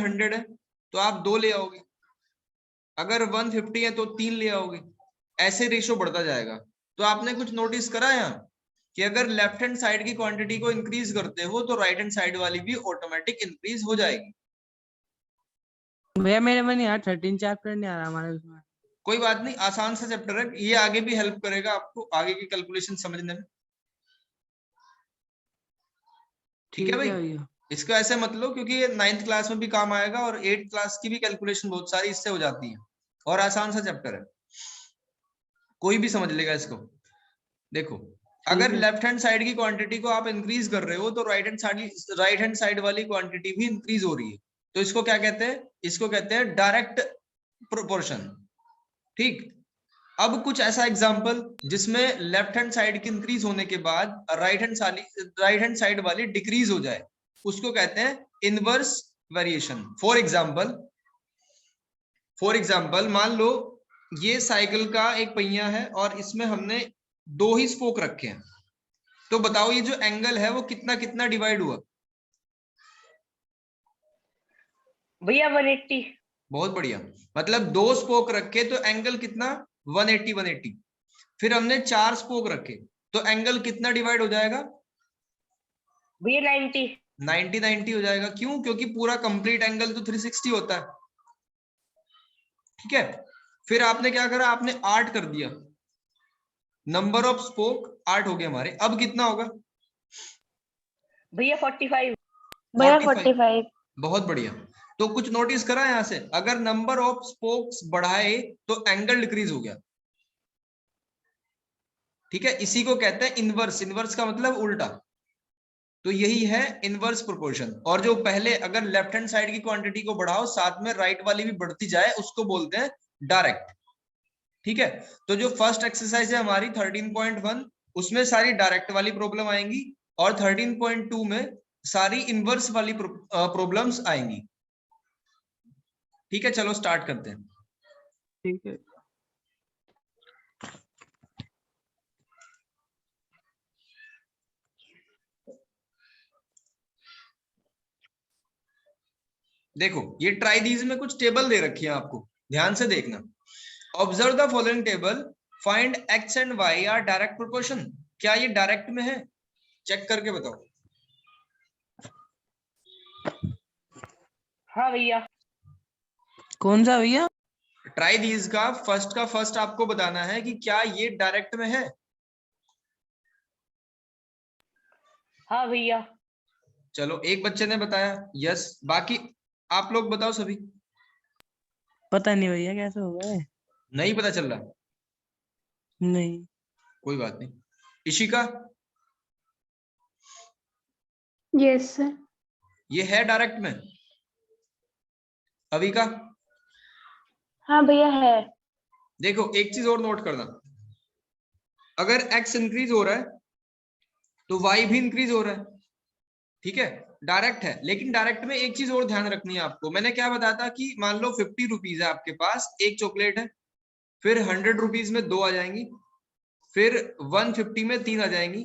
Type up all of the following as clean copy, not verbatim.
100 है तो आप 2 ले आओगे, अगर 150 है तो 3 ले आओगे, ऐसे रेशो बढ़ता जाएगा। तो आपने कुछ नोटिस करा यहाँ कि अगर लेफ्ट हैंड साइड की क्वांटिटी को इंक्रीज करते हो तो राइट हैंड साइड वाली भी ऑटोमेटिक इंक्रीज हो जाएगी। भैया मेरे में नहीं यार 13 चैप्टर नहीं आ रहा हमारे उसमें। कोई बात नहीं, आसान सा चैप्टर है ये, आगे भी हेल्प करेगा आपको आगे की कैलकुलेशन समझने में। ठीक है भाई, इसको ऐसे मत लो क्योंकि ये 9th क्लास में भी काम आएगा और 8th क्लास की भी कैलकुलेशन बहुत सारी इससे हो जाती है, और आसान सा चैप्टर है, कोई भी समझ लेगा इसको। देखो, अगर लेफ्ट हैंड साइड की क्वांटिटी को आप इंक्रीज कर रहे हो तो राइट हैंड साइड वाली क्वांटिटी भी इंक्रीज हो रही है, तो इसको क्या कहते हैं, इसको कहते हैं डायरेक्ट प्रोपोर्शन। ठीक, अब कुछ ऐसा एग्जांपल जिसमें लेफ्ट हैंड साइड की इंक्रीज होने के बाद राइट हैंड साइड वाली डिक्रीज हो जाए, उसको कहते हैं इनवर्स वेरिएशन। फॉर एग्जांपल मान लो ये साइकिल का एक पहिया है और इसमें हमने 2 ही स्पोक रखे हैं, तो बताओ ये जो एंगल है वो कितना कितना डिवाइड हुआ? भैया 180। बहुत बढ़िया, मतलब 2 स्पोक रखे तो एंगल कितना, 180। फिर हमने 4 स्पोक रखे तो एंगल कितना डिवाइड हो जाएगा? भैया 90 हो जाएगा। क्यों? क्योंकि पूरा कंप्लीट एंगल तो 360 होता है। ठीक है, फिर आपने क्या करा, आपने 8 कर दिया, नंबर ऑफ स्पोक 8 हो गए हमारे। अब कितना होगा भैया? 45। भैया 45। बहुत बढ़िया। तो कुछ नोटिस करा यहां से, अगर नंबर ऑफ स्पोक्स बढ़ाए तो एंगल डिक्रीज हो गया। ठीक है, इसी को कहते हैं इनवर्स। इनवर्स का मतलब उल्टा, तो यही है इनवर्स प्रोपोर्शन। और जो पहले अगर लेफ्ट हैंड साइड की क्वांटिटी को बढ़ाओ साथ में राइट वाली भी बढ़ती जाए उसको बोलते हैं डायरेक्ट। ठीक है, तो जो फर्स्ट एक्सरसाइज है हमारी 13.1 उसमें सारी डायरेक्ट वाली प्रॉब्लम आएंगी और 13.2 में सारी इनवर्स वाली प्रॉब्लम्स आएंगी। ठीक है, चलो स्टार्ट करते हैं। ठीक है। देखो, ये ट्राई दीज में कुछ टेबल दे रखी है आपको, ध्यान से देखना। Observe the following table, find x and y are direct proportion. क्या ये डायरेक्ट में है? चेक करके बताओ। हाँ भैया। कौन सा भैया? ट्राई दीज का फर्स्ट आपको बताना है कि क्या ये डायरेक्ट में है। हाँ भैया। चलो, एक बच्चे ने बताया यस, बाकी आप लोग बताओ सभी। पता नहीं भैया कैसे होगा ये? नहीं पता चल रहा? नहीं। कोई बात नहीं। इशिका? Yes sir. ये है डायरेक्ट में? अविका? हाँ भैया है। देखो, एक चीज और नोट करना, अगर x इंक्रीज हो रहा है तो y भी इंक्रीज हो रहा है। ठीक है, डायरेक्ट है। लेकिन डायरेक्ट में एक चीज और ध्यान रखनी है आपको, मैंने क्या बताया था कि मान लो 50 रुपीज है आपके पास, एक चॉकलेट है, फिर 100 रुपीज में 2 आ जाएंगी, फिर 150 में 3 आ जाएंगी।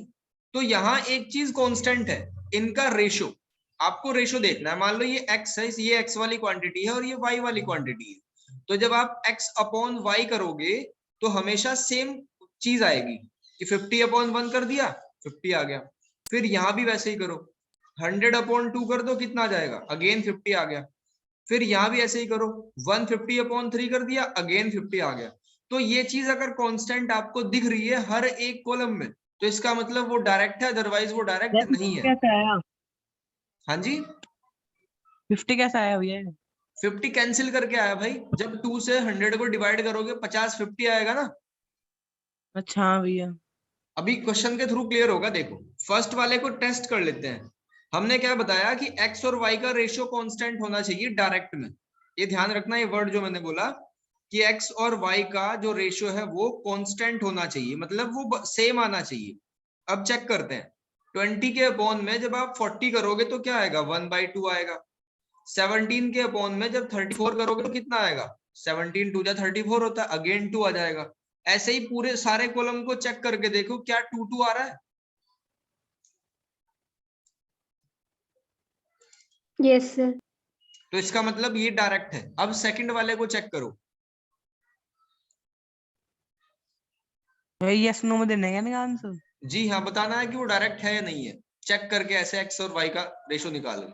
तो यहाँ एक चीज कांस्टेंट है, इनका रेशो। आपको रेशो देखना है। मान लो ये x है, ये x वाली क्वांटिटी है और ये y वाली क्वांटिटी है, तो जब आप x अपॉन y करोगे तो हमेशा सेम चीज आएगी कि 50 अपॉन 1 कर दिया, 50 आ गया। फिर यहाँ भी वैसे ही करो, 100 अपॉन 2 कर दो, कितना आ जाएगा, अगेन 50 आ गया। फिर यहाँ भी ऐसे ही करो, 150 अपॉन 3 कर दिया, अगेन 50 आ गया। तो ये चीज अगर कांस्टेंट आपको दिख रही है हर एक कॉलम में तो इसका मतलब वो डायरेक्ट है, अदरवाइज वो डायरेक्ट नहीं है। कैसे आया? हाँ जी, 50 कैसे आया भैया? 50 कैंसिल करके आया भाई, जब 2 से 100 को डिवाइड करोगे 50 50 आएगा ना। अच्छा हाँ भैया। अभी क्वेश्चन के थ्रू क्लियर होगा। देखो, फर्स्ट वाले को टेस्ट कर लेते हैं। हमने क्या बताया कि x और y का रेशियो कांस्टेंट होना चाहिए डायरेक्ट में। ये ध्यान रखना, ये वर्ड जो मैंने बोला कि x और y का जो रेशियो है वो कांस्टेंट होना चाहिए, मतलब वो सेम आना चाहिए। अब चेक करते हैं, 20 के अपॉन में जब आप 40 करोगे तो क्या आएगा, 1/2 आएगा। 17 के अपॉन में जब 34 करोगे तो कितना आएगा, 17 2 34 होता है, अगेन 2 आ जाएगा। ऐसे ही पूरे सारे कॉलम को चेक करके देखो क्या 2 2 आ रहा है। Yes sir. तो इसका मतलब ये डायरेक्ट है। अब सेकंड वाले को चेक करो। भाई यस नो में देने का ना आंसर। जी हाँ, बताना है कि वो डायरेक्ट है या नहीं है, चेक करके ऐसे एक्स और वाई का रेशो निकाल लो।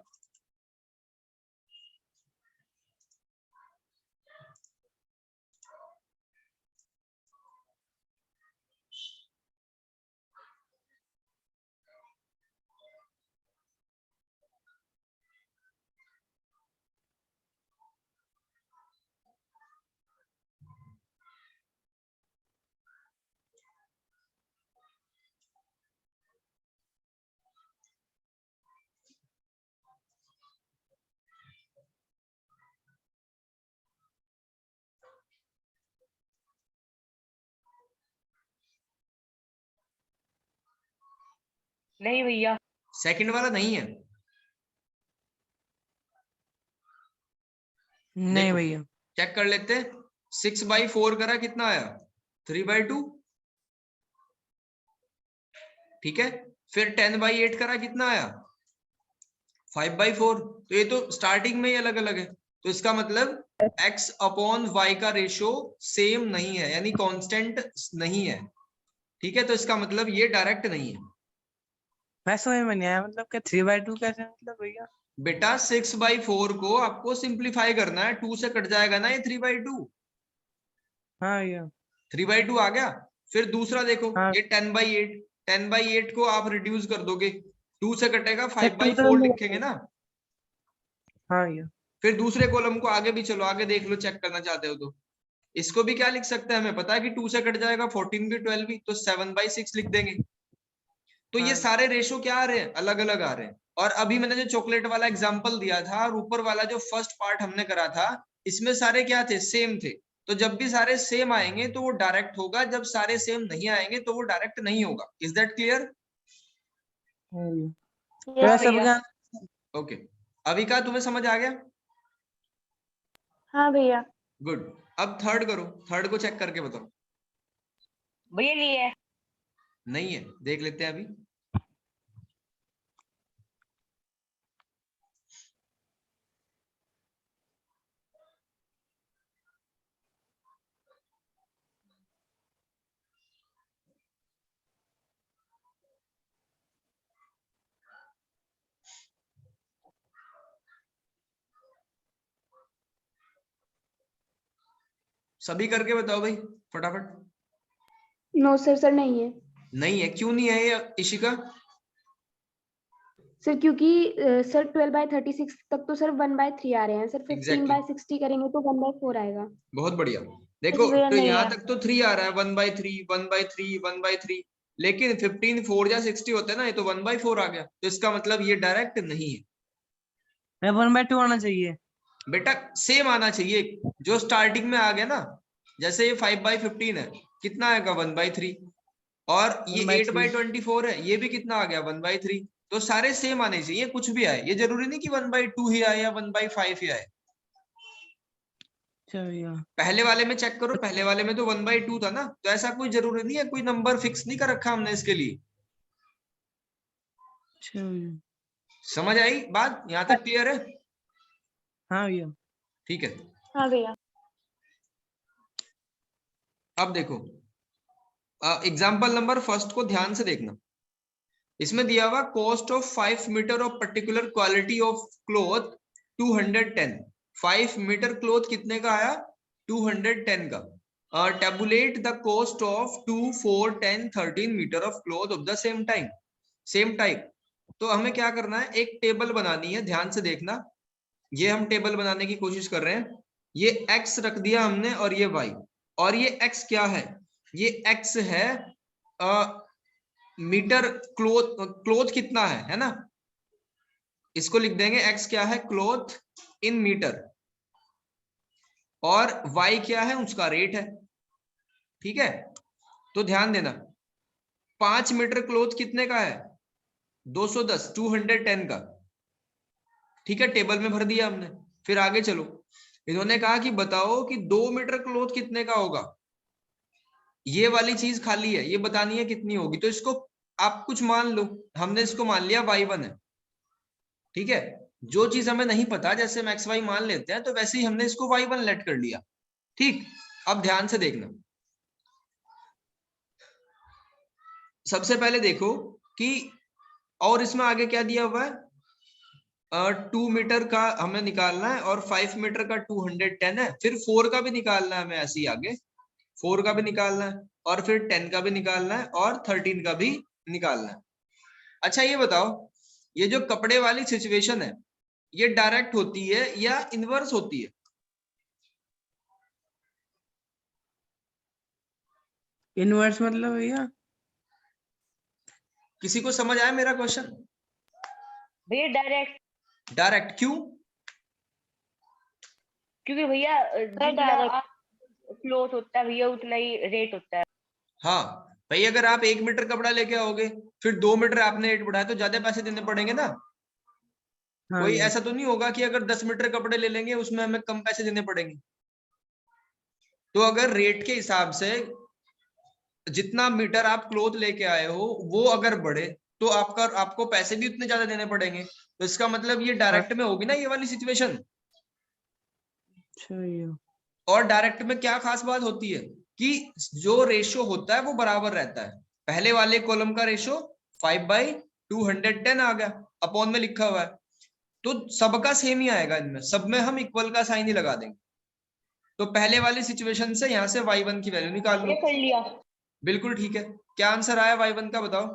नहीं भैया। सेकंड वाला नहीं है। नहीं देखो, भैया। चेक कर लेते हैं। 6/4 करा कितना आया? 3/2। ठीक है, फिर 10/8 करा कितना आया? 5/4। तो ये तो स्टार्टिंग में ही अलग अलग है, तो इसका मतलब x अपॉन y का रेशो सेम नहीं है, यानी कांस्टेंट नहीं है। ठीक है, तो इसका मतलब ये डायरेक्ट नहीं है। मैं समझ में नहीं आया, मतलब क्या 3/2 कैसे, मतलब भैया? बेटा 6/4 को आपको सिंप्लीफाई करना है, 2 से कट जाएगा ना ये 3/2। हाँ भैया। 3/2 आ गया। फिर दूसरा देखो, हाँ ये 10/8। 10/8 को आप रिड्यूस कर दोगे, 2 से कटेगा, सर 5/4 लिखेंगे ना। हाँ भैया। फिर दूसरे कॉलम को आगे भी चलो, आगे देख लो, चेक करना चाहते हो तो। इसको भी क्या लिख सकते हैं, हमें पता है कि 2 से कट जाएगा, 14 भी 12 भी, तो 7/6 लिख देंगे। तो ये हाँ सारे रेशो क्या आ रहे हैं? अलग अलग आ रहे हैं। और अभी मैंने जो चॉकलेट वाला एग्जांपल दिया था और ऊपर वाला जो फर्स्ट पार्ट हमने करा था, इसमें सारे क्या थे? सेम थे। तो जब भी सारे सेम आएंगे तो वो डायरेक्ट होगा, जब सारे सेम नहीं आएंगे तो वो डायरेक्ट नहीं होगा। Is that clear? हाँ भैया। तो हाँ यस ऐसा भैया। भैया। ओके, अभी का तुम्हें समझ आ गया? हाँ भैया। गुड। अब थर्ड करो, थर्ड को चेक करके बताओ। भैया नहीं है। नहीं है, देख लेते हैं अभी। सभी करके बताओ भाई, फटाफट। नो सर, सर नहीं है। नहीं है? क्यों नहीं है ये इशिका? सर क्योंकि सर 12/36 तक तो सर 1/3 आ रहे हैं सर, एग्जैक्टली, 15/60 करेंगे तो 1/4 आएगा। बहुत बढ़िया। देखो, इस वजह तो नहीं यहाँ है। तक तो 3 आ रहा है, 1/3 1/3 1/3। लेकिन 15 4 या 60 होता है ना, ये तो 1/4 आ गया, तो इसका मतलब ये डायरेक्ट नहीं है। मैं 1/2 आना चाहिए। बेटा सेम आना चाहिए, जो स्टार्टिंग में आ गया ना। जैसे ये 5/15 है, कितना आएगा? 1/3। और ये 1/3। 8/24 है, ये भी कितना आ गया? 1/3। तो सारे सेम आने चाहिए, कुछ भी आए। ये जरूरी नहीं कि 1/2 ही आए या 1/5 ही आए। अच्छा भैया। पहले वाले में चेक करो, पहले वाले में तो 1/2 था ना, तो ऐसा कोई जरूरी नहीं है, कोई नंबर फिक्स नहीं कर रखा हमने इसके लिए। अच्छा भैया। समझ आई बात? यहां तक क्लियर है? हाँ भैया। ठीक है। हाँ भैया। अब देखो, एग्जाम्पल नंबर फर्स्ट को ध्यान से देखना। इसमें दिया हुआ cost of 5 metre of particular quality of cloth 210। 5 metre cloth कितने का आया? 210 का। Tabulate the cost of 2 4 10 13 metre of cloth of the same type. तो हमें क्या करना है, एक टेबल बनानी है, ध्यान से देखना। ये हम टेबल बनाने की कोशिश कर रहे हैं। ये x रख दिया हमने और ये y। और ये x क्या है? ये x है मीटर क्लोथ कितना है ना। इसको लिख देंगे, x क्या है? Cloth in metre. और y क्या है? उसका रेट है। ठीक है, तो ध्यान देना, 5 मीटर क्लोथ कितने का है? 210, 210 का। ठीक है, टेबल में भर दिया हमने। फिर आगे चलो, इन्होंने कहा कि बताओ कि 2 मीटर क्लोथ कितने का होगा। ये वाली चीज खाली है, ये बतानी है कितनी होगी। तो इसको आप कुछ मान लो, हमने इसको मान लिया y1 है। ठीक है, जो चीज हमें नहीं पता, जैसे हम एक्स वाई मान लेते हैं, तो वैसे ही हमने इसको y1 लेट कर लिया। ठीक, अब ध्यान से देखना। सबसे पहले देखो कि, और इसमें आगे क्या दिया हुआ है, 2 मीटर का हमें निकालना है और 5 मीटर का 210 है, फिर 4 का भी निकालना है हमें, ऐसे ही आगे 4 का भी निकालना है, और फिर 10 का भी निकालना है, और 13 का भी निकालना है। अच्छा ये बताओ, ये जो कपड़े वाली सिचुएशन है, ये डायरेक्ट होती है या इनवर्स होती है? इनवर्स मतलब भैया? किसी को समझ आया मेरा क्वेश्चन? भैया डायरेक्ट। डायरेक्ट क्यों? क्योंकि भैया जितना क्लोथ होता है भैया उतना ही रेट होता है। हाँ भाई, अगर आप 1 मीटर कपड़ा लेके आओगे, फिर 2 मीटर आपने रेट बढ़ाया, तो ज्यादा पैसे देने पड़ेंगे ना। हाँ कोई जी। ऐसा तो नहीं होगा कि अगर 10 मीटर कपड़े ले लेंगे उसमें हमें कम पैसे देने पड़ेंगे। तो अगर रेट के हिसाब से जितना मीटर आप क्लोथ लेके आए हो वो अगर बढ़े, तो आपको पैसे भी उतने ज्यादा देने पड़ेंगे। तो इसका मतलब ये डायरेक्ट में होगी ना ये वाली सिचुएशन। अच्छा भैया। और डायरेक्ट में क्या खास बात होती है कि जो रेशो होता है वो बराबर रहता है। पहले वाले कॉलम का रेशो 5/210 आ गया, अपॉन में लिखा हुआ है, तो सबका सेम ही आएगा, इनमें सब में हम इक्वल का साइन ही लगा देंगे। तो पहले वाली सिचुएशन से यहाँ से y1 की वैल्यू निकाल लो। ये कर लिया। बिल्कुल ठीक है। क्या आंसर आया y1 का, बताओ?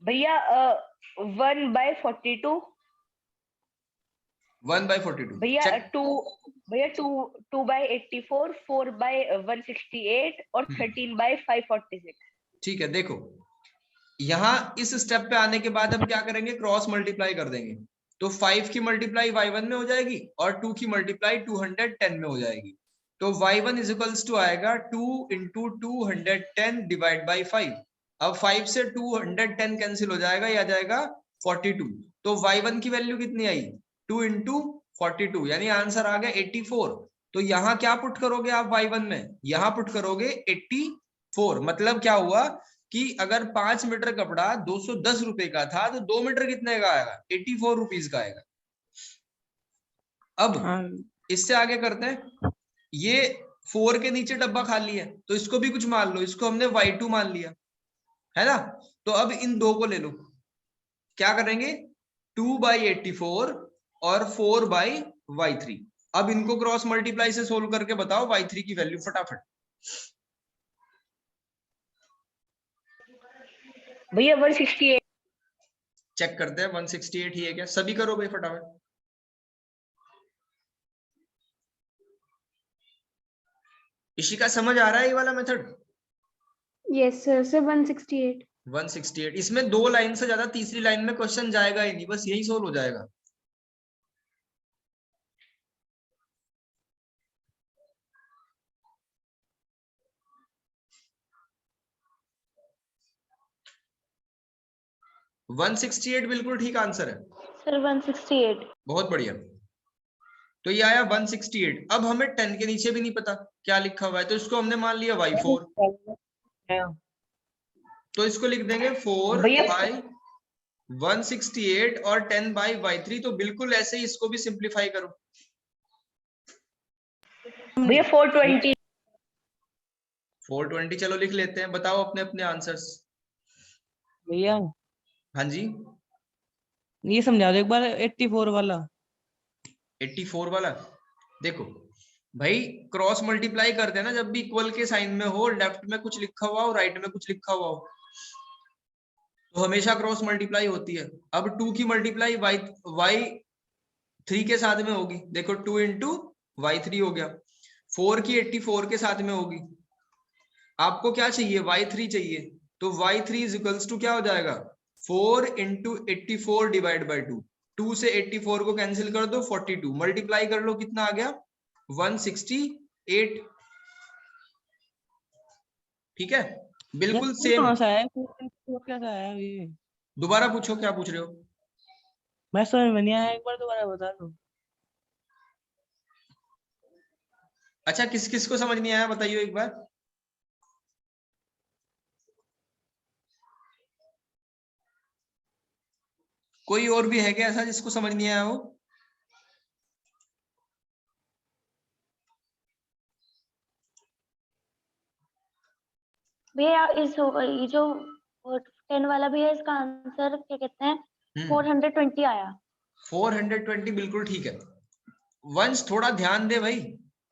भैया 1/42। 1/42। भैया चेक। 2/84, 4/168 और 13/546। ठीक है, देखो यहाँ इस स्टेप पे आने के बाद हम क्या करेंगे, क्रॉस मल्टीप्लाई कर देंगे। तो 5 की मल्टीप्लाई y1 में हो जाएगी और 2 की मल्टीप्लाई 210 में हो जाएगी। तो y1 इक्वल्स टू आएगा 2 इंटू 210 डिवाइड बाई 5। अब 5 से 210 कैंसिल हो जाएगा, ये आ जाएगा 42। तो y1 की वैल्यू कितनी आई, 2 इंटू 42, यानी आंसर आ गया 84। तो यहाँ क्या पुट करोगे आप y1 में, यहाँ पुट करोगे 84। मतलब क्या हुआ कि अगर 5 मीटर कपड़ा 210 रुपए का था, तो 2 मीटर कितने का आएगा, 84 रुपीज का आएगा। अब हाँ इससे आगे करते हैं। ये 4 के नीचे डब्बा खाली है, तो इसको भी कुछ मान लो, इसको हमने y2 मान लिया है ना। तो अब इन दो को ले लो, क्या करेंगे, 2/84 और 4/y3। अब इनको क्रॉस मल्टीप्लाई से सोल्व करके बताओ y3 की वैल्यू फटाफट। भैया 168। चेक करते हैं 168 ही है क्या, सभी करो भाई फटाफट। इशिका समझ आ रहा है ये वाला मेथड? Yes sir, sir 168। 168, इसमें 2 लाइन से ज्यादा तीसरी लाइन में क्वेश्चन जाएगा ही नहीं, बस यही सोल्व हो जाएगा। वन 168 बिल्कुल ठीक आंसर है। सर 168। बहुत बढ़िया। तो ये आया 168। अब हमें 10 के नीचे भी नहीं पता क्या लिखा हुआ है, तो इसको हमने मान लिया y4। तो इसको लिख देंगे 4 भैया बाई 168 और 10/y3। तो बिल्कुल ऐसे ही इसको भी सिंप्लीफाई करो। भैया 420। 420 चलो लिख लेते हैं, बताओ अपने अपने आंसर्स। भैया हाँ जी, ये समझा दो एक बार 84 वाला। 84 वाला देखो भाई, क्रॉस मल्टीप्लाई करते हैं ना जब भी इक्वल के साइन में हो, लेफ्ट में कुछ लिखा हुआ हो राइट में कुछ लिखा हुआ हो, तो हमेशा क्रॉस मल्टीप्लाई होती है। अब 2 की मल्टीप्लाई y3 के साथ में होगी, देखो 2 इंटू y3 हो गया। 4 की 84 के साथ में होगी। आपको क्या चाहिए, y3 चाहिए, तो y3 इज इक्वल्स टू क्या हो जाएगा, 4 इंटू 84 डिवाइड बाई 2। 2 से 84 को कैंसिल कर दो, 42 मल्टीप्लाई कर लो, कितना आ गया 168। ठीक है, बिल्कुल यार सेम। कहाँ से आया, कैसा आया ये? दोबारा पूछो, क्या पूछ रहे हो? मैं समझ में नहीं आया, एक बार दोबारा बता दो। अच्छा, किस किस को समझ नहीं आया बताइए एक बार। कोई और भी है क्या ऐसा जिसको समझ नहीं आया हो? भैया ये जो 10 वाला भी है, इसका आंसर क्या कहते हैं, 420 आया। 420 बिल्कुल ठीक है। वंश थोड़ा ध्यान दे भाई,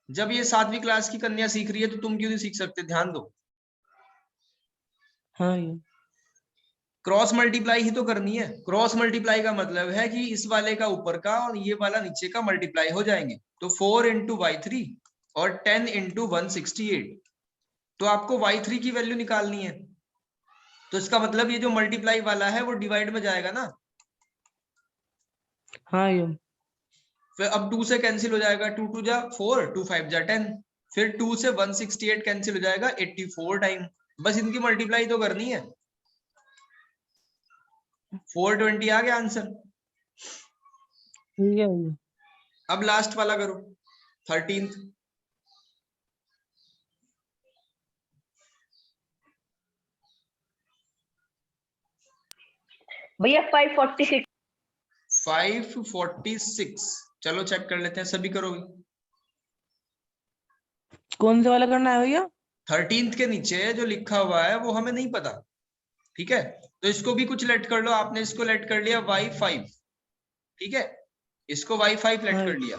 जब ये 7वीं क्लास की कन्या सीख रही है तो तुम क्यों नहीं सीख सकते? ध्यान दो। हाँ ये क्रॉस मल्टीप्लाई ही तो करनी है। क्रॉस मल्टीप्लाई का मतलब है कि इस वाले का ऊपर का और ये वाला नीचे का मल्टीप्लाई हो जाएंगे। तो 4 इंटू y3 और 10 इंटू 168। तो आपको y3 की वैल्यू निकालनी है, तो इसका मतलब ये जो मल्टीप्लाई वाला है वो डिवाइड में जाएगा ना। हाँ ये फिर अब 2 से कैंसिल हो जाएगा, 2 2 जा 4, 2 5 जा 10। फिर 2 से 168 कैंसिल हो जाएगा 84 टाइम। बस इनकी मल्टीप्लाई तो करनी है। 420 आ गया आंसर। ठीक है भैया। अब लास्ट वाला करो, 13th। भैया 546। 546 चलो चेक कर लेते हैं, सभी करोगे। कौन से वाला करना है भैया? 13th के नीचे जो लिखा हुआ है वो हमें नहीं पता, ठीक है? तो इसको भी कुछ लेट कर लो। आपने इसको लेट कर लिया y5, ठीक है? इसको y5 लेट हाँ कर लिया।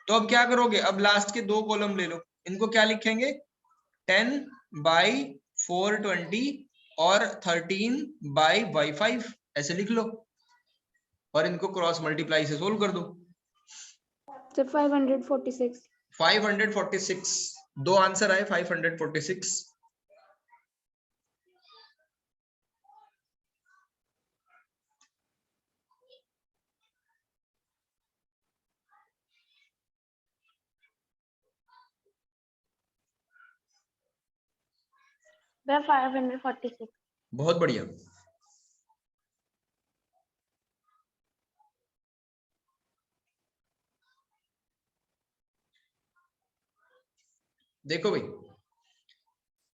तो अब क्या करोगे? अब लास्ट के 2 कॉलम ले लो, इनको क्या लिखेंगे? 10 बाई 420 और 13 बाई y5 ऐसे लिख लो, और इनको क्रॉस मल्टीप्लाई से सोल्व कर दो। सर 546। 546 दो आंसर आए, 546। भैया 546। बहुत बढ़िया। देखो भाई,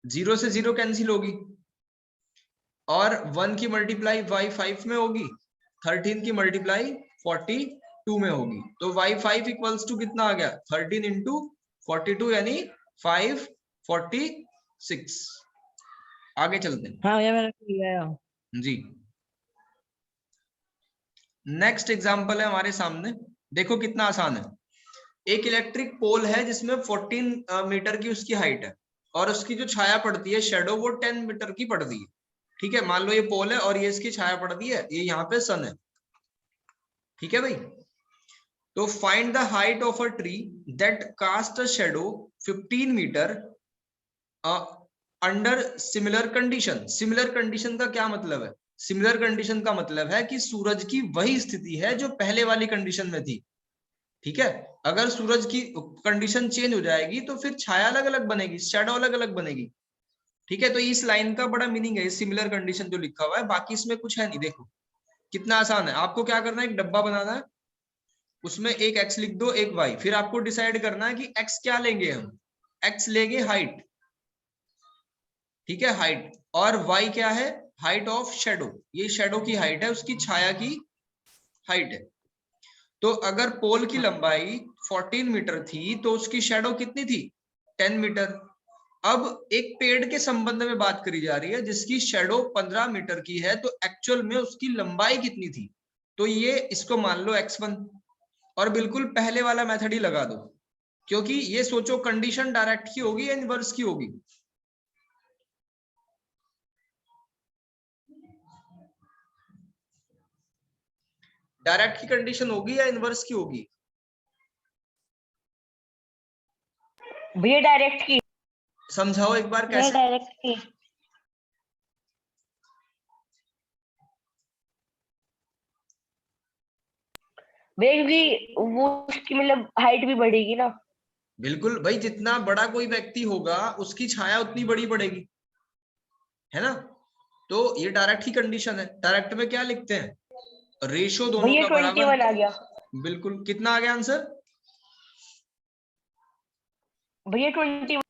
0 से 0 कैंसिल होगी, और 1 की मल्टीप्लाई y5 में होगी, 13 की मल्टीप्लाई 42 में होगी। तो y5 इक्वल्स टू कितना आ गया? 13 इंटू 42 यानी 546। आगे चलते हैं हाँ भैया मैंने किया है। जी। नेक्स्ट एग्जांपल है हमारे सामने, देखो कितना आसान है। एक इलेक्ट्रिक पोल है जिसमें 14 मीटर की उसकी हाइट है, और उसकी जो छाया पड़ती है शेडो वो 10 मीटर की पड़ती है, ठीक है? मान लो ये पोल है और ये इसकी छाया पड़ती है, ये यहाँ पे सन है, ठीक है भाई? तो find the height of a tree that cast a shadow 15 metre under similar condition. Similar condition का क्या मतलब है? सिमिलर कंडीशन का मतलब है कि सूरज की वही स्थिति है जो पहले वाली कंडीशन में थी, ठीक है? अगर सूरज की कंडीशन चेंज हो जाएगी तो फिर छाया अलग अलग बनेगी, शैडो अलग अलग बनेगी, ठीक है? तो इस लाइन का बड़ा मीनिंग है सिमिलर कंडीशन जो लिखा हुआ है, बाकी इसमें कुछ है नहीं। देखो कितना आसान है। आपको क्या करना है? एक डब्बा बनाना है, उसमें एक x लिख दो, एक y। फिर आपको डिसाइड करना है कि x क्या लेंगे हम। x लेंगे हाइट, ठीक है? हाइट। और y क्या है? Height of shadow. ये शेडो की हाइट है, उसकी छाया की हाइट है। तो अगर पोल की लंबाई 14 मीटर थी तो उसकी शेडो कितनी थी? 10 मीटर। अब एक पेड़ के संबंध में बात करी जा रही है जिसकी शेडो 15 मीटर की है, तो एक्चुअल में उसकी लंबाई कितनी थी? तो ये इसको मान लो x1, और बिल्कुल पहले वाला मेथड ही लगा दो, क्योंकि ये सोचो कंडीशन डायरेक्ट की होगी या इनवर्स की होगी? डायरेक्ट की कंडीशन होगी या इनवर्स की होगी? भैया डायरेक्ट की। समझाओ एक बार भैया कैसे। डायरेक्ट की। भैया क्योंकि वो उसकी मतलब हाइट भी बढ़ेगी ना। बिल्कुल भाई, जितना बड़ा कोई व्यक्ति होगा उसकी छाया उतनी बड़ी पड़ेगी, है ना? तो ये डायरेक्ट की कंडीशन है। डायरेक्ट में क्या लिखते हैं? रेशो दोनों भैया का 21 बराबर। आ गया। बिल्कुल। कितना आ गया आंसर? भैया 21।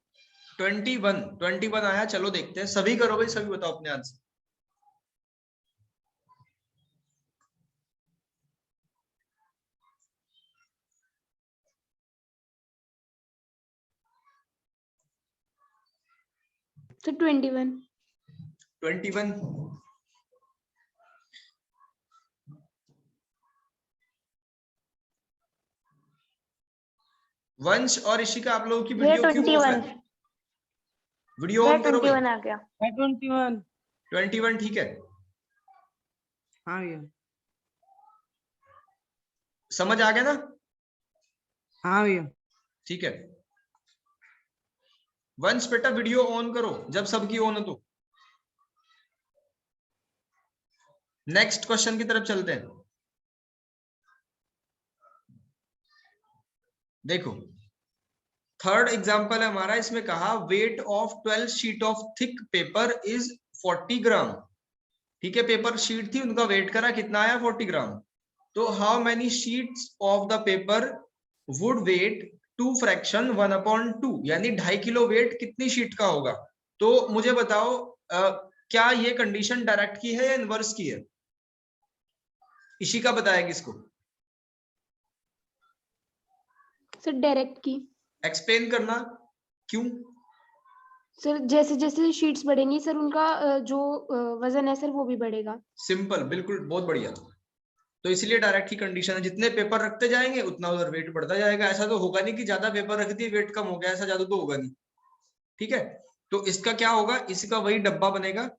21 आया। चलो देखते हैं, सभी करो भाई, सभी बताओ अपने आंसर। सर 21। 21। वंश और ऋषिका, आप लोगों की भैया वीडियो क्यों ऑफ है? 21। वीडियो भैया ऑन करो भाई। 21 आ गया। 21। 21 ठीक है। हाँ भैया। समझ आ गया ना? हाँ भैया। ठीक है। वंश बेटा वीडियो ऑन करो जब सबकी ऑन हो तो। नेक्स्ट क्वेश्चन की तरफ चलते हैं। देखो थर्ड एग्जांपल है हमारा, इसमें कहा weight of 12 sheet of thick paper is 40 ग्राम। ठीक है, पेपर शीट थी, उनका वेट करा, कितना आया? 40 ग्राम। तो how many sheets of the paper would weight 2 fraction 1/2, यानी 2.5 किलो वेट कितनी शीट का होगा? तो मुझे बताओ क्या ये कंडीशन डायरेक्ट की है या इनवर्स की है? इशिका बताएगी इसको। सर डायरेक्ट की। एक्सप्लेन करना क्यों। सर जैसे जैसे शीट्स बढ़ेंगी सर उनका जो वजन है सर वो भी बढ़ेगा। सिंपल, बिल्कुल, बहुत बढ़िया। तो इसलिए डायरेक्ट की कंडीशन है, जितने पेपर रखते जाएंगे उतना उधर वेट बढ़ता जाएगा। ऐसा तो होगा नहीं कि ज्यादा पेपर रख दिए वेट कम हो गया, ऐसा जादू तो होगा नहीं। ठीक है, तो इसका क्या होगा, इसका वही डब्बा बनेगा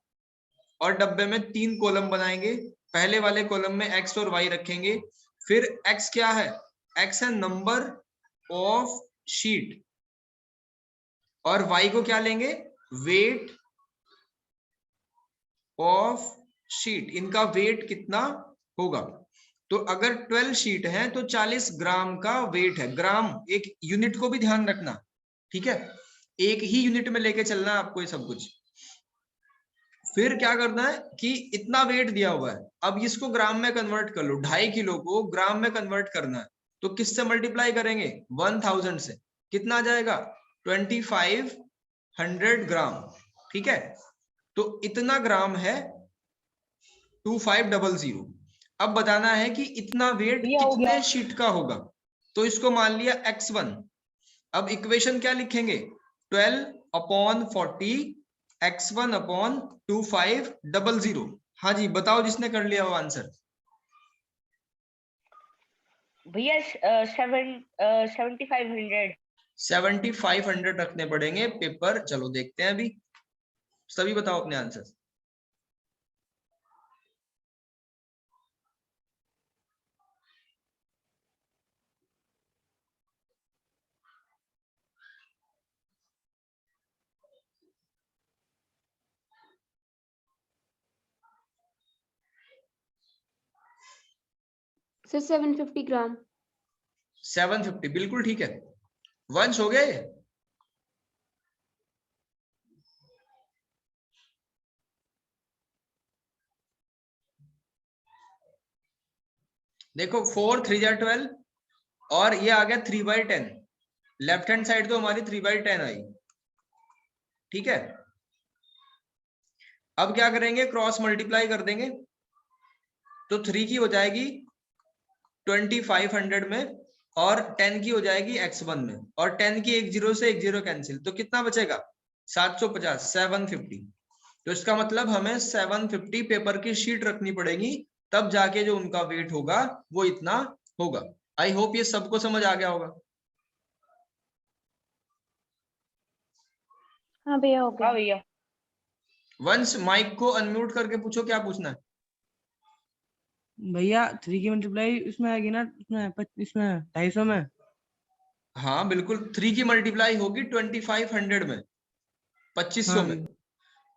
और डब्बे में 3 कॉलम बनाएंगे। पहले वाले कॉलम में एक्स और वाई रखेंगे। फिर एक्स क्या है? एक्स है नंबर ऑफ शीट, और वाई को क्या लेंगे? Weight of sheet. इनका वेट कितना होगा? तो अगर 12 शीट है तो 40 ग्राम का वेट है। ग्राम एक यूनिट को भी ध्यान रखना, ठीक है, एक ही यूनिट में लेके चलना है आपको ये सब कुछ। फिर क्या करना है कि इतना वेट दिया हुआ है, अब इसको ग्राम में कन्वर्ट कर लो। 2.5 किलो को ग्राम में कन्वर्ट करना है, तो किससे मल्टीप्लाई करेंगे? 1000 से। कितना आ जाएगा? 2500 ग्राम। ठीक है, तो इतना ग्राम है 2500। अब बताना है कि इतना वेट कितने शीट का होगा। तो इसको मान लिया x1। अब इक्वेशन क्या लिखेंगे? 12/40 x1/2500। हाँ जी बताओ जिसने कर लिया वो आंसर। भैया 7500। 7500 रखने पड़ेंगे पेपर। चलो देखते हैं अभी, सभी बताओ अपने आंसर। सर 750 ग्राम। 750 बिल्कुल ठीक है। वंश हो गए? देखो 4 3 जा 12 और ये आ गया 3/10। लेफ्ट हैंड साइड तो हमारी 3/10 आई। ठीक है, अब क्या करेंगे? क्रॉस मल्टीप्लाई कर देंगे। तो 3 की हो जाएगी 2500 में और 10 की हो जाएगी x1 में, और 10 की एक जीरो से एक जीरो कैंसिल, तो कितना बचेगा? 750, 750। तो इसका मतलब हमें 750 पेपर की शीट रखनी पड़ेगी, तब जाके जो उनका वेट होगा वो इतना होगा। आई होप ये सबको समझ आ गया होगा। हाँ भैया हो गया। हाँ भैया। वंश माइक को अनम्यूट करके पूछो क्या पूछना है। भैया 3 की मल्टीप्लाई इसमें आएगी ना, इसमें 250 में। हाँ बिल्कुल, 3 की मल्टीप्लाई होगी 2500 में, 2500 में।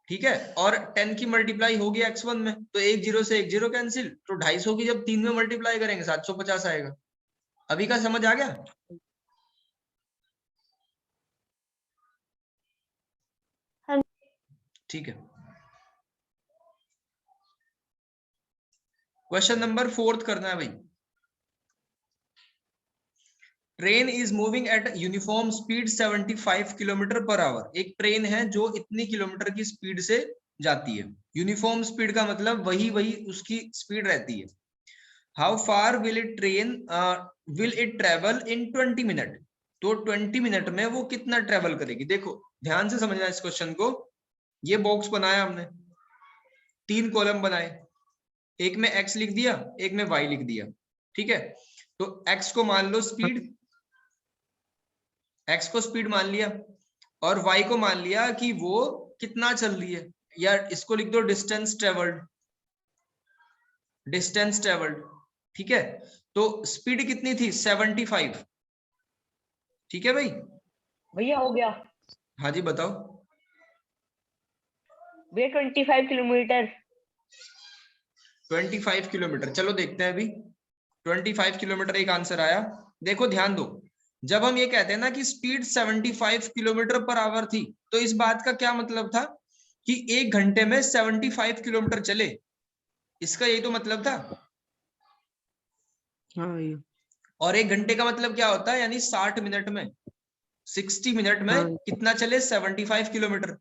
ठीक है, और 10 की मल्टीप्लाई होगी x1 में, तो एक जीरो से एक जीरो कैंसिल, तो 250 की जब 3 में मल्टीप्लाई करेंगे 750 आएगा। अभी का समझ आ गया? हाँ। ठीक है, क्वेश्चन नंबर 4 करना है भाई। Train is moving at uniform speed 75 kilometre per hour. एक ट्रेन है जो इतनी किलोमीटर की स्पीड से जाती है। यूनिफॉर्म स्पीड का मतलब वही वही उसकी स्पीड रहती है। How far will it travel in 20 minute. तो 20 मिनट में वो कितना ट्रेवल करेगी? देखो ध्यान से समझना इस क्वेश्चन को। ये बॉक्स बनाया हमने, 3 कॉलम बनाए, एक में x लिख दिया, एक में y लिख दिया, ठीक है। तो x को मान लो स्पीड, x को स्पीड मान लिया, और y को मान लिया कि वो कितना चल रही है, या इसको लिख दो डिस्टेंस ट्रेवल्ड, डिस्टेंस ट्रेवल्ड, ठीक है। तो स्पीड कितनी थी 75, ठीक है भाई। भैया हो गया हाँ जी बताओ। भैया 25 किलोमीटर। 25 किलोमीटर, चलो देखते हैं अभी। 25 किलोमीटर एक आंसर आया। देखो ध्यान दो, जब हम ये कहते हैं ना कि स्पीड 75 किलोमीटर पर आवर थी, तो इस बात का क्या मतलब था कि 1 घंटे में 75 किलोमीटर चले, इसका यही तो मतलब था। हाँ भैया। और 1 घंटे का मतलब क्या होता है, यानी 60 मिनट में, 60 मिनट में हाँ। कितना चले 75 किलोमीटर,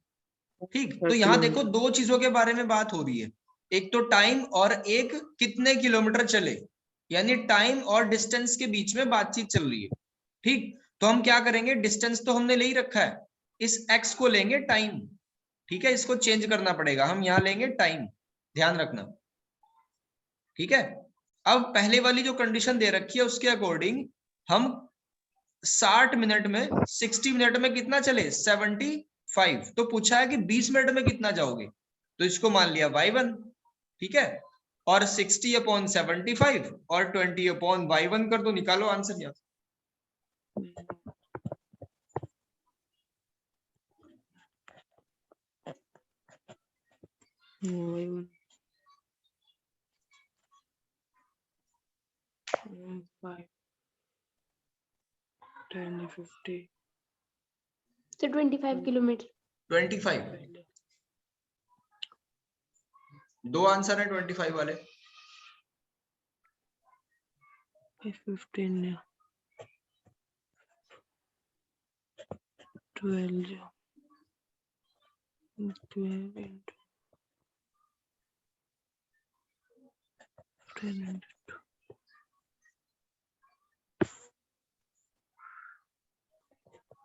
ठीक। तो यहाँ किलोमीटर। देखो दो चीजों के बारे में बात हो रही है, एक तो टाइम और एक कितने किलोमीटर चले, यानी टाइम और डिस्टेंस के बीच में बातचीत चल रही है, ठीक। तो हम क्या करेंगे, डिस्टेंस तो हमने ले ही रखा है, इस x को लेंगे टाइम, ठीक है। इसको चेंज करना पड़ेगा, हम यहाँ लेंगे टाइम, ध्यान रखना, ठीक है। अब पहले वाली जो कंडीशन दे रखी है उसके अकॉर्डिंग हम 60 मिनट में, 60 मिनट में कितना चले 75, तो पूछा है कि 20 मिनट में कितना जाओगे, तो इसको मान लिया y1, ठीक है। और 60/75 और 20/y1 कर दो, निकालो आंसर यहाँ। Y1 5 10 50 sir 25 kilometre. 25, दो आंसर है 25 वाले। 15 12 12 into 10 into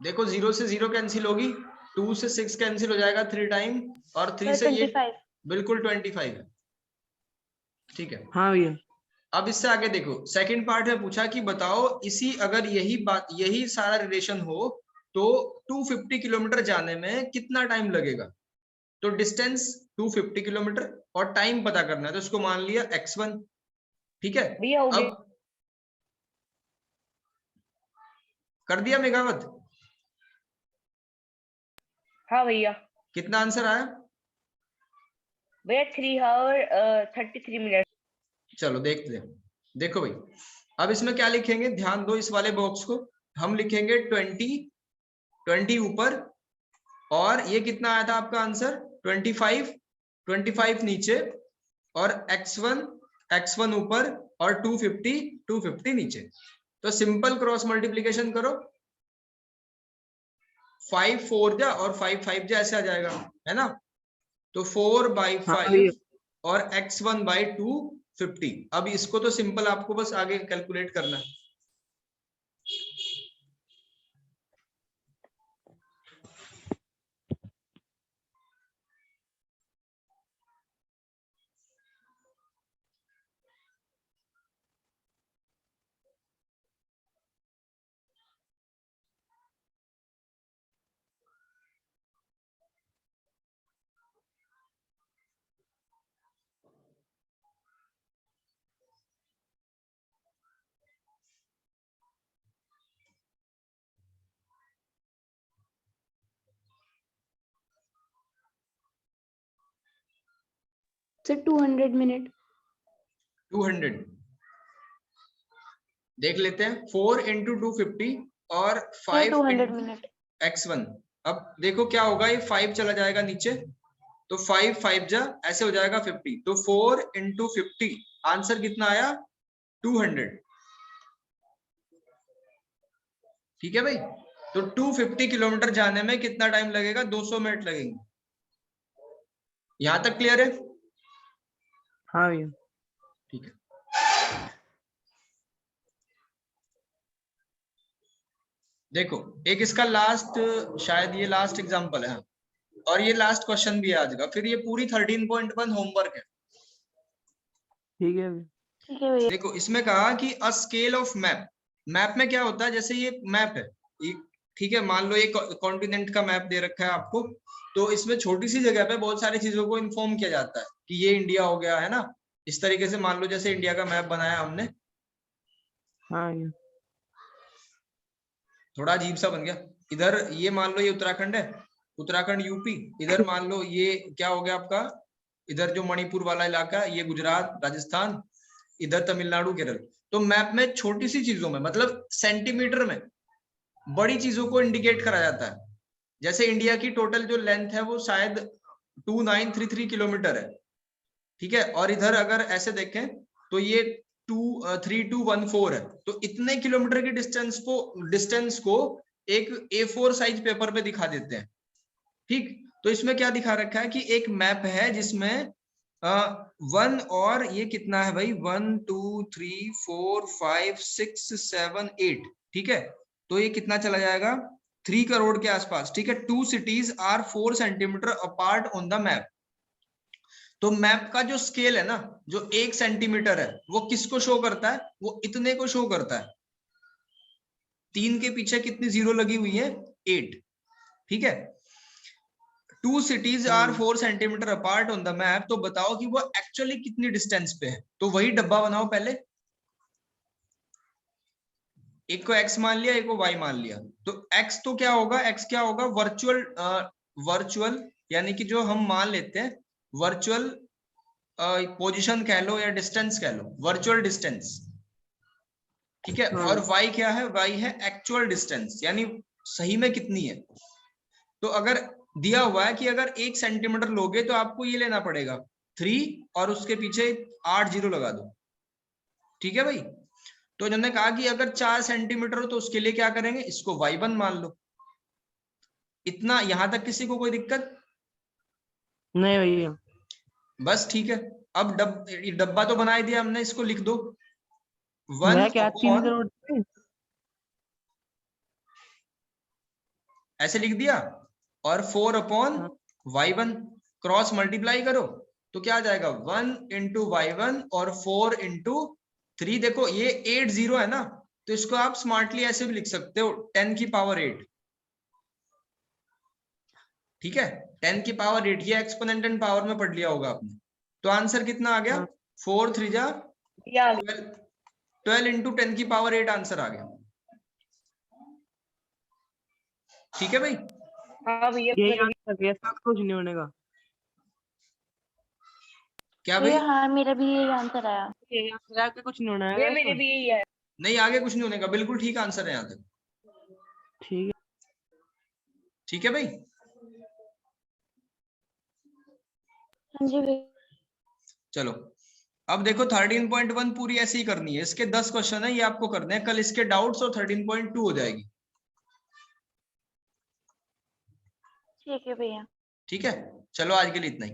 देखो 0 से 0 कैंसिल होगी, 2 से 6 कैंसिल हो जाएगा 3 टाइम, और 3 से ये 25। बिल्कुल 25 है, ठीक है। हाँ भैया। अब इससे आगे देखो, सेकंड पार्ट में पूछा कि बताओ इसी, अगर यही बात, यही सारा रिलेशन हो तो 250 किलोमीटर जाने में कितना टाइम लगेगा। तो डिस्टेंस 250 किलोमीटर और टाइम पता करना है, तो इसको मान लिया x1, ठीक है। भैया हो गया। अब कर दिया मेघावत, हाँ भैया। कितना आंसर आया। भैया 3 आवर 33 मिनट। चलो देखते हैं। देखो भाई, अब इसमें क्या लिखेंगे, ध्यान दो इस वाले बॉक्स को, हम लिखेंगे 20 ऊपर, और ये कितना आया था आपका आंसर 25 नीचे, और x1 ऊपर, और 250 नीचे। तो सिंपल क्रॉस मल्टीप्लीकेशन करो, 5 4 जा और 5 5 जा, ऐसे आ जाएगा, है ना। तो 4/5 हाँ भैया। और x1/250। अब इसको तो सिंपल आपको बस आगे कैलकुलेट करना है। Sir 200 minute. 200 देख लेते हैं, 4 × 250 और 5 200 × मिनट। x1। अब देखो क्या होगा, ये 5 चला जाएगा नीचे, तो 5 5 जा, ऐसे हो जाएगा 50। तो 4 × 50, आंसर कितना आया 200, ठीक है भाई। तो 250 किलोमीटर जाने में कितना टाइम लगेगा, 200 मिनट लगेंगे। यहां तक क्लियर है। हाँ भैया। ठीक है, देखो एक इसका लास्ट, शायद ये लास्ट एग्जांपल है। और ये लास्ट क्वेश्चन भी है आज का, फिर ये पूरी 13.1 होमवर्क है। ठीक है ठीक है भैया। देखो इसमें कहा कि a scale of map, map में क्या होता है, जैसे ये मैप है, ठीक है, मान लो ये कॉन्टिनेंट का मैप दे रखा है आपको, तो इसमें छोटी सी जगह पे बहुत सारी चीजों को इन्फॉर्म किया जाता है कि ये इंडिया हो गया, है ना। इस तरीके से मान लो जैसे इंडिया का मैप बनाया हमने, हाँ ये थोड़ा अजीब सा बन गया। इधर ये मान लो ये उत्तराखंड है, उत्तराखंड यूपी, इधर मान लो ये क्या हो गया आपका, इधर जो मणिपुर वाला इलाका, ये गुजरात राजस्थान, इधर तमिलनाडु केरल। तो मैप में छोटी सी चीजों में, मतलब सेंटीमीटर में बड़ी चीजों को इंडिकेट करा जाता है। जैसे इंडिया की टोटल जो लेंथ है वो शायद 2933 किलोमीटर है, ठीक है, और इधर अगर ऐसे देखें तो ये 3214 है। तो इतने किलोमीटर की डिस्टेंस को एक A4 साइज पेपर पे दिखा देते हैं, ठीक। तो इसमें क्या दिखा रखा है कि एक मैप है जिसमें 1 और ये कितना है भाई, 1 2 3 4 5 6 7 8, ठीक है। तो ये कितना चला जाएगा, 3 करोड़ के आसपास, ठीक है। 2 cities are 4 centimetre apart on the map. तो मैप का जो स्केल है ना, जो 1 सेंटीमीटर है, वो किसको शो करता है, वो इतने को शो करता है। 3 के पीछे कितनी जीरो लगी हुई है, 8, ठीक है। 2 cities are 4 centimetre apart on the map. तो बताओ कि वो एक्चुअली कितनी डिस्टेंस पे है। तो वही डब्बा बनाओ पहले, एक को x मान लिया, एक को y मान लिया। तो x तो क्या होगा, x क्या होगा, वर्चुअल यानी कि जो हम मान लेते हैं वर्चुअल पोजीशन कह लो या डिस्टेंस कह लो, वर्चुअल डिस्टेंस, ठीक है। और y क्या है, y है एक्चुअल डिस्टेंस, यानी सही में कितनी है। तो अगर दिया हुआ है कि अगर 1 सेंटीमीटर लोगे तो आपको ये लेना पड़ेगा 3 और उसके पीछे 8 जीरो लगा दो, ठीक है भाई। तो इन्होंने कहा कि अगर 4 सेंटीमीटर हो तो उसके लिए क्या करेंगे, इसको y1 मान लो। इतना यहां तक किसी को कोई दिक्कत नहीं भैया। बस ठीक है। अब डब्बा तो बना ही दिया हमने, इसको लिख दो 1 मैं क्या 3 अपॉन, करोड़ ऐसे लिख दिया, और 4 अपॉन y1 क्रॉस मल्टीप्लाई करो तो क्या आ जाएगा, 1 इंटू y1 और 4 इंटू 3। देखो ये 8 जीरो है ना, तो इसको आप स्मार्टली ऐसे भी लिख सकते हो 10 की पावर 8, ठीक है। 10 की पावर 8, ये एक्सपोनेंट पावर में पढ़ लिया होगा आपने। तो आंसर कितना आ गया, 4 3 जा 12 इंटू 10 की पावर 8 आंसर आ गया, ठीक है भाई। हाँ भैया, यही आंसर भैया, सब कुछ नहीं होने का। क्या भाई, भैया हाँ मेरा भी यही आंसर आया। यही आंसर है, आपका कुछ नहीं होना भैया है मेरे भी यही है। नहीं आगे कुछ नहीं होने का, बिल्कुल ठीक आंसर है यहाँ तक, ठीक है। ठीक है भाई। हाँ जी भैया। चलो अब देखो 13.1 पूरी ऐसे ही करनी है, इसके 10 क्वेश्चन है, ये आपको करने हैं कल, इसके डाउट्स और 13.2 हो जाएगी, ठीक है भैया। ठीक है। चलो आज के लिए इतना ही।